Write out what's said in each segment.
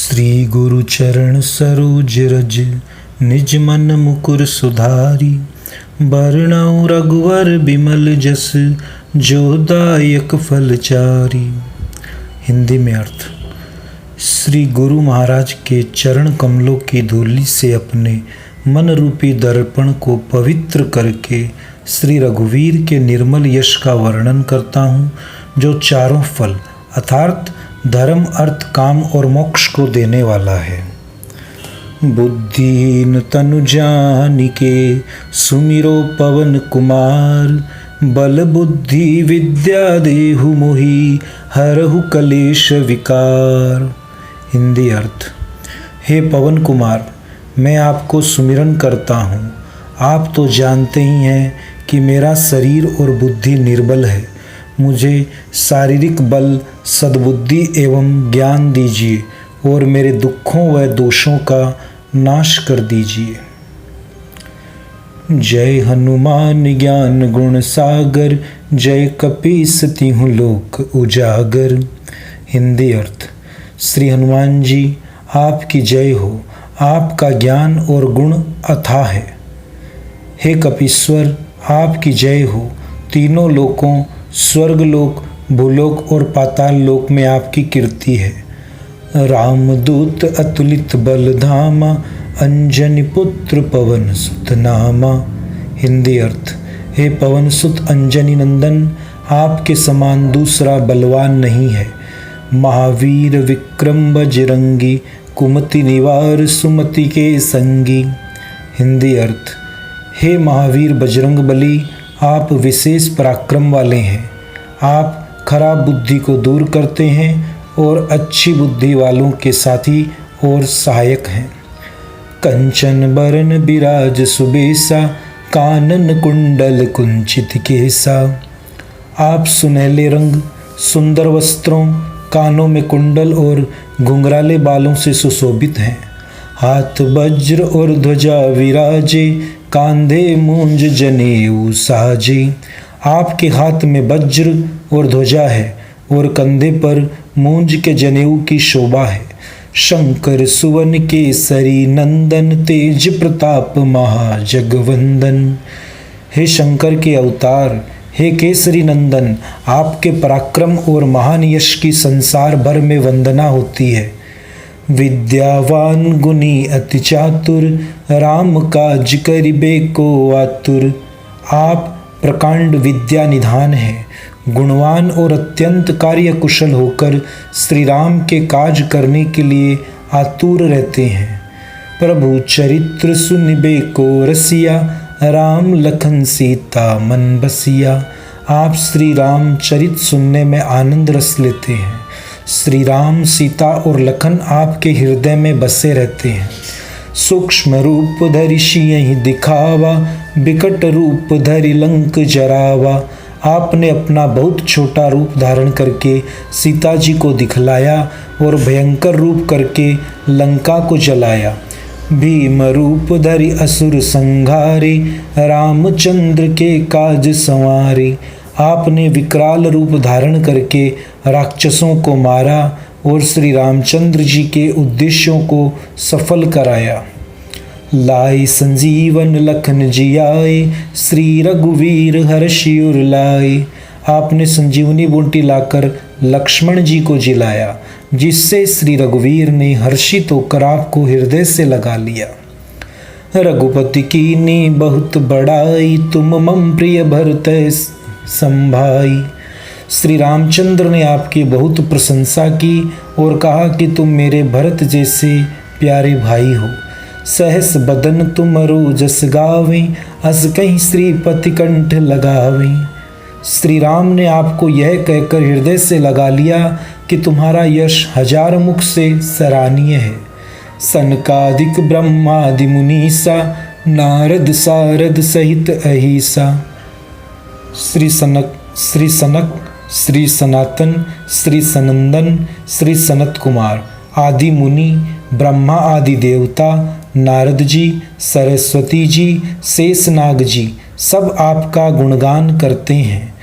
श्री गुरु चरण सरोज रज निज मन मुकुर सुधारी। बरनउँ रघुवर बिमल जस जो दायक फलचारी। हिंदी में अर्थ। श्री गुरु महाराज के चरण कमलों की धूलि से अपने मन रूपी दर्पण को पवित्र करके श्री रघुवीर के निर्मल यश का वर्णन करता हूँ, जो चारों फल अर्थात धर्म, अर्थ, काम और मोक्ष को देने वाला है। बुद्धिहीन तनु जानिके सुमिरो पवन कुमार। बल बुद्धि विद्या देहु मोहि हरहु कलेश विकार। हिंदी अर्थ। हे पवन कुमार, मैं आपको सुमिरन करता हूँ। आप तो जानते ही हैं कि मेरा शरीर और बुद्धि निर्बल है। मुझे शारीरिक बल, सद्बुद्धि एवं ज्ञान दीजिए और मेरे दुखों व दोषों का नाश कर दीजिए। जय हनुमान ज्ञान गुण सागर। जय कपीस तिहुँ लोक उजागर। हिंदी अर्थ। श्री हनुमान जी, आपकी जय हो। आपका ज्ञान और गुण अथाह है। हे कपीश्वर, आपकी जय हो। तीनों लोकों स्वर्गलोक, भूलोक और पाताल लोक में आपकी कीर्ति है। रामदूत अतुलित बल धामा। अंजनी पुत्र पवन सुत नामा। हिंदी अर्थ। हे पवन सुत अंजनी नंदन, आपके समान दूसरा बलवान नहीं है। महावीर विक्रम बजरंगी, कुमति निवार सुमति के संगी। हिंदी अर्थ। हे महावीर बजरंग बली, आप विशेष पराक्रम वाले हैं। आप खराब बुद्धि को दूर करते हैं और अच्छी बुद्धि वालों के साथी और सहायक हैं। कंचन बरन बिराज सुबेसा। कानन कुंडल कुंचित केसा। आप सुनहले रंग, सुंदर वस्त्रों, कानों में कुंडल और घुंघराले बालों से सुशोभित हैं। हाथ वज्र और ध्वजा विराजे। कांधे मूंज जनेऊ साजे। आपके हाथ में वज्र और ध्वजा है और कंधे पर मूंज के जनेऊ की शोभा है। शंकर सुवन केसरी नंदन, तेज प्रताप महाजगवंदन। हे शंकर के अवतार, हे केसरी नंदन, आपके पराक्रम और महान यश की संसार भर में वंदना होती है। विद्यावान गुणी अति चातुर, राम काज करिबे को आतुर। आप प्रकांड विद्या निधान है। गुणवान और अत्यंत कार्य कुशल होकर श्री राम के काज करने के लिए आतुर रहते हैं। प्रभु चरित्र सुनिबे को रसिया। राम लखन सीता मन बसिया। आप श्री राम चरित सुनने में आनंद रस लेते हैं। श्री राम, सीता और लखन आपके हृदय में बसे रहते हैं। सूक्ष्म रूप धरि सियहि दिखावा। बिकट रूप धरि लंक जरावा। आपने अपना बहुत छोटा रूप धारण करके सीता जी को दिखलाया और भयंकर रूप करके लंका को जलाया। भीम रूप धरि असुर संहारे। रामचंद्र के काज संवारे। आपने विकराल रूप धारण करके राक्षसों को मारा और श्री रामचंद्र जी के उद्देश्यों को सफल कराया। लाई संजीवन लखन जियाए। श्री रघुवीर हर्षि उर लाए। आपने संजीवनी बूटी लाकर लक्ष्मण जी को जिलाया, जिससे श्री रघुवीर ने हर्षित होकर आपको हृदय से लगा लिया। रघुपति कीन्ही बहुत बड़ाई। तुम मम प्रिय भरत संभाई। श्री रामचंद्र ने आपकी बहुत प्रशंसा की और कहा कि तुम मेरे भरत जैसे प्यारे भाई हो। सहस बदन तुमरो जस गावे। अस कहीं श्रीपति कंठ लगावे। श्री राम ने आपको यह कहकर हृदय से लगा लिया कि तुम्हारा यश हजार मुख से सराहनीय है। सनकादिक ब्रह्मादि मुनीसा। नारद सारद सहित अहिसा। श्री सनक, श्री सनक, श्री सनातन, श्री सनंदन, श्री सनत कुमार आदि मुनि, ब्रह्मा आदि देवता, नारद जी, सरस्वती जी, शेषनाग जी सब आपका गुणगान करते हैं।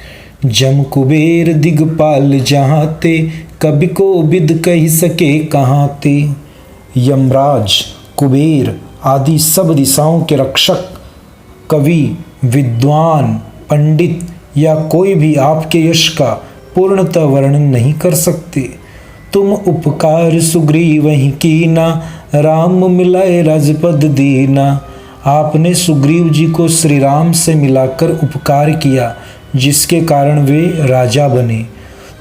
जम कुबेर दिगपाल जहाँ ते। कभी को बिद कही सके कहाँ ते। यमराज, कुबेर आदि सब दिशाओं के रक्षक, कवि, विद्वान, पंडित या कोई भी आपके यश का पूर्णतः वर्णन नहीं कर सकते। तुम उपकार सुग्रीव वहीं कीना, राम मिलाए राजपद दीना। आपने सुग्रीव जी को श्री राम से मिलाकर उपकार किया, जिसके कारण वे राजा बने।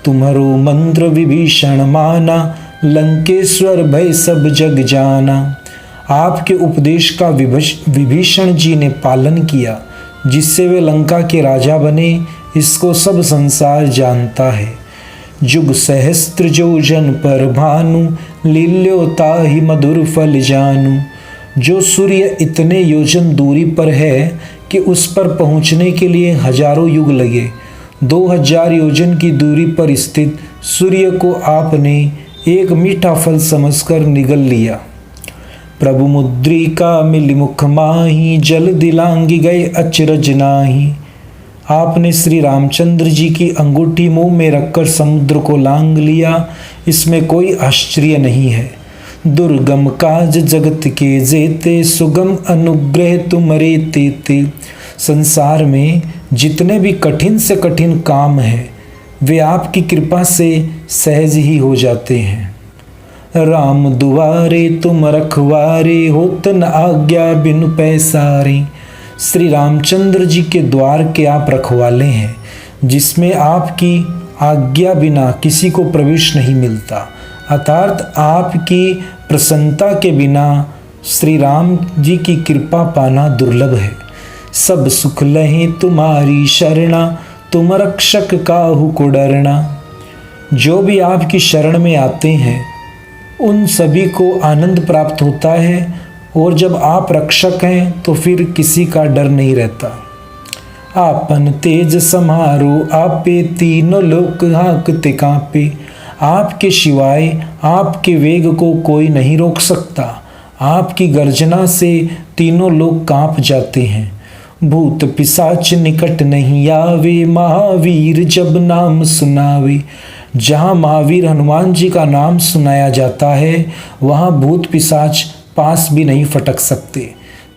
तुम्हारो मंत्र विभीषण माना, लंकेश्वर भय सब जग जाना। आपके उपदेश का विभीषण जी ने पालन किया, जिससे वे लंका के राजा बने। इसको सब संसार जानता है। जुग सहस्त्र जोजन पर भानु, लील्योता ही मधुर फल जानू। जो सूर्य इतने योजन दूरी पर है कि उस पर पहुंचने के लिए हजारों युग लगे, 2000 योजन की दूरी पर स्थित सूर्य को आपने एक मीठा फल समझकर निगल लिया। प्रभु मुद्रिका मिली मुख माही, जल दिलांगी गए अचरज नाही। आपने श्री रामचंद्र जी की अंगूठी मुंह में रखकर समुद्र को लांग लिया। इसमें कोई आश्चर्य नहीं है। दुर्गम काज जगत के जेते, सुगम अनुग्रह तुम्हारे तेते। संसार में जितने भी कठिन से कठिन काम हैं, वे आपकी कृपा से सहज ही हो जाते हैं। राम दुआरे तुम रखवारे, होत न आज्ञा बिनु पैसारे। श्री रामचंद्र जी के द्वार के आप रखवाले हैं, जिसमें आपकी आज्ञा बिना किसी को प्रवेश नहीं मिलता। अर्थात आपकी प्रसन्नता के बिना श्री राम जी की कृपा पाना दुर्लभ है। सब सुख लहे तुम्हारी शरणा, तुम रक्षक काहू को डरना। जो भी आपकी शरण में आते हैं, उन सभी को आनंद प्राप्त होता है, और जब आप रक्षक हैं तो फिर किसी का डर नहीं रहता। आपन तेज समारो आपे, तीनों लोक हाँकते कांपे। आपके सिवाय आपके वेग को कोई नहीं रोक सकता। आपकी गर्जना से तीनों लोग कांप जाते हैं। भूत पिशाच निकट नहीं आवे, महावीर जब नाम सुनावे। जहाँ महावीर हनुमान जी का नाम सुनाया जाता है, वहाँ भूत पिशाच पास भी नहीं फटक सकते।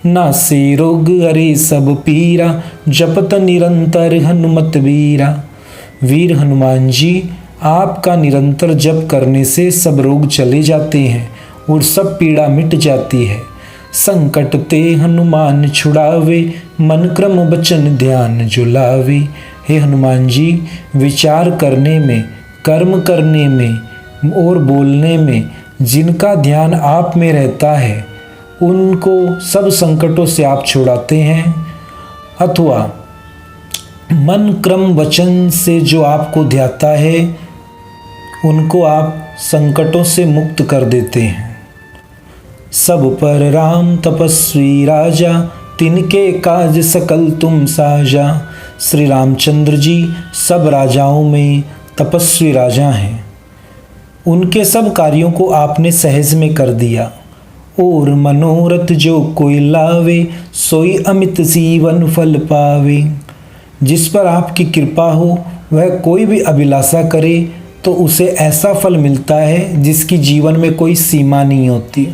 ना से रोग हरे सब पीरा, जपत निरंतर हनुमत वीरा। वीर हनुमान जी, आपका निरंतर जप करने से सब रोग चले जाते हैं और सब पीड़ा मिट जाती है। संकट ते हनुमान छुड़ावे, मन क्रम बचन ध्यान जुलावे। हे हनुमान जी, विचार करने में, कर्म करने में और बोलने में जिनका ध्यान आप में रहता है, उनको सब संकटों से आप छुड़ाते हैं। अथवा मन क्रम वचन से जो आपको ध्याता है, उनको आप संकटों से मुक्त कर देते हैं। सब पर राम तपस्वी राजा, तिनके काज सकल तुम साजा। श्री रामचंद्र जी सब राजाओं में तपस्वी राजा हैं। उनके सब कार्यों को आपने सहज में कर दिया। और मनोरथ जो कोई लावे, सोई अमित जीवन फल पावे। जिस पर आपकी कृपा हो, वह कोई भी अभिलाषा करे तो उसे ऐसा फल मिलता है जिसकी जीवन में कोई सीमा नहीं होती।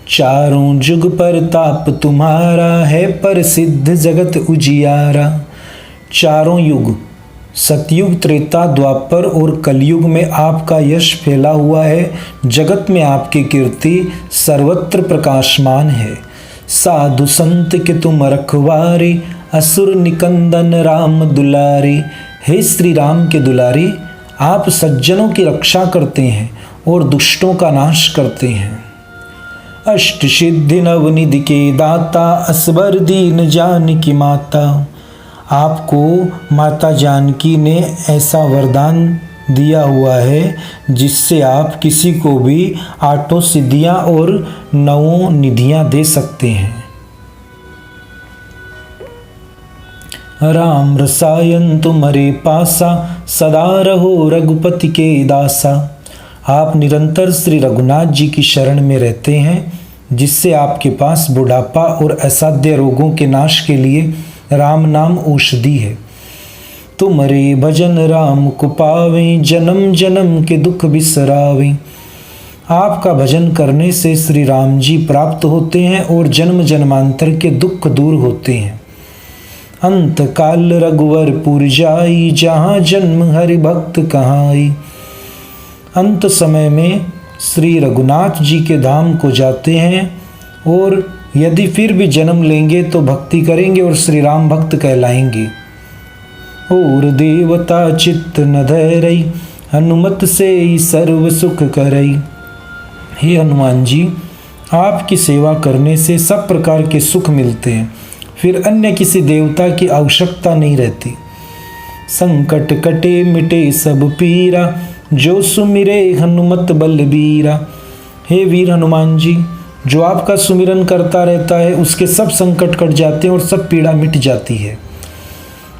चारों जुग पर ताप तुम्हारा है, प्रसिद्ध जगत उजियारा। चारों युग, सतयुग, त्रेता, द्वापर और कलयुग में आपका यश फैला हुआ है। जगत में आपकी कीर्ति सर्वत्र प्रकाशमान है। साधु संत के तुम रखवारे, असुर निकंदन राम दुलारे। हे श्री राम के दुलारे, आप सज्जनों की रक्षा करते हैं और दुष्टों का नाश करते हैं। अष्ट सिद्धि नवनिधि के दाता, असबर दीन जानकी माता। आपको माता जानकी ने ऐसा वरदान दिया हुआ है, जिससे आप किसी को भी 8 सिद्धियां और 9 निधियां दे सकते हैं। राम रसायन तुम्हारे पासा, सदा रहो रघुपति के दासा। आप निरंतर श्री रघुनाथ जी की शरण में रहते हैं, जिससे आपके पास बुढ़ापा और असाध्य रोगों के नाश के लिए राम नाम औषधि है। तुम्हारे भजन राम को पावे, जन्म जन्म के दुख बिसरावे। आपका भजन करने से श्री राम जी प्राप्त होते हैं और जन्म जन्मांतर के दुख दूर होते हैं। अंत काल रघुवरपुर जाई, जहाँ जन्म हरि भक्त कहाई। अंत समय में श्री रघुनाथ जी के धाम को जाते हैं और यदि फिर भी जन्म लेंगे तो भक्ति करेंगे और श्री राम भक्त कहलाएंगे। और देवता चित्त न धरई, हनुमत से ही सर्व सुख करई। हे हनुमान जी, आपकी सेवा करने से सब प्रकार के सुख मिलते हैं, फिर अन्य किसी देवता की आवश्यकता नहीं रहती। संकट कटे मिटे सब पीरा, जो सुमिरे हनुमत बलबीरा। हे वीर हनुमान जी, जो आपका सुमिरन करता रहता है उसके सब संकट कट जाते हैं और सब पीड़ा मिट जाती है।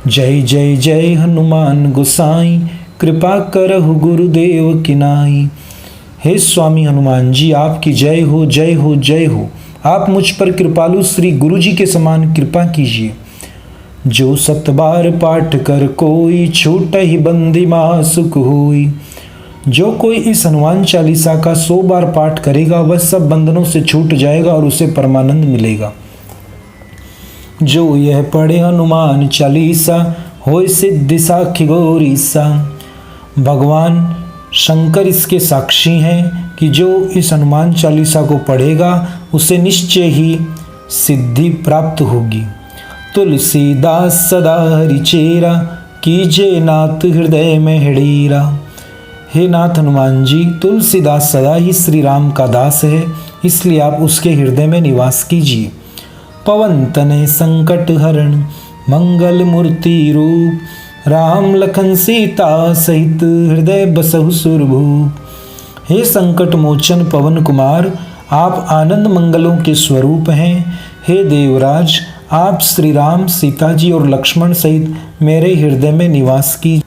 जय जय जय हनुमान गोसाई, कृपा करहु गुरुदेव की नाई। हे स्वामी हनुमान जी, आपकी जय हो जय हो जय हो। आप मुझ पर कृपालु श्री गुरु जी के समान कृपा कीजिए। जो 7 बार पाठ कर कोई, छूट ही बंदी मा सुख होई। जो कोई इस हनुमान चालीसा का 100 बार पाठ करेगा वह सब बंधनों से छूट जाएगा और उसे परमानंद मिलेगा। जो यह पढ़े हनुमान चालीसा, होय सिद्धि साखी गौरीसा। भगवान शंकर इसके साक्षी हैं कि जो इस हनुमान चालीसा को पढ़ेगा उसे निश्चय ही सिद्धि प्राप्त होगी। तुलसीदास सदा हरिचेरा, कीजे नाथ हृदय में हड़ीरा। हे नाथ हनुमान जी, तुलसीदास सदा ही श्री राम का दास है, इसलिए आप उसके हृदय में निवास कीजिए। पवन तनय संकट हरण, मंगल मूर्ति रूप। राम लखन सीता सहित, हृदय बसहु सुरभूप। हे संकट मोचन पवन कुमार, आप आनंद मंगलों के स्वरूप हैं। हे देवराज, आप श्री राम, सीता जी और लक्ष्मण सहित मेरे हृदय में निवास कीजिए।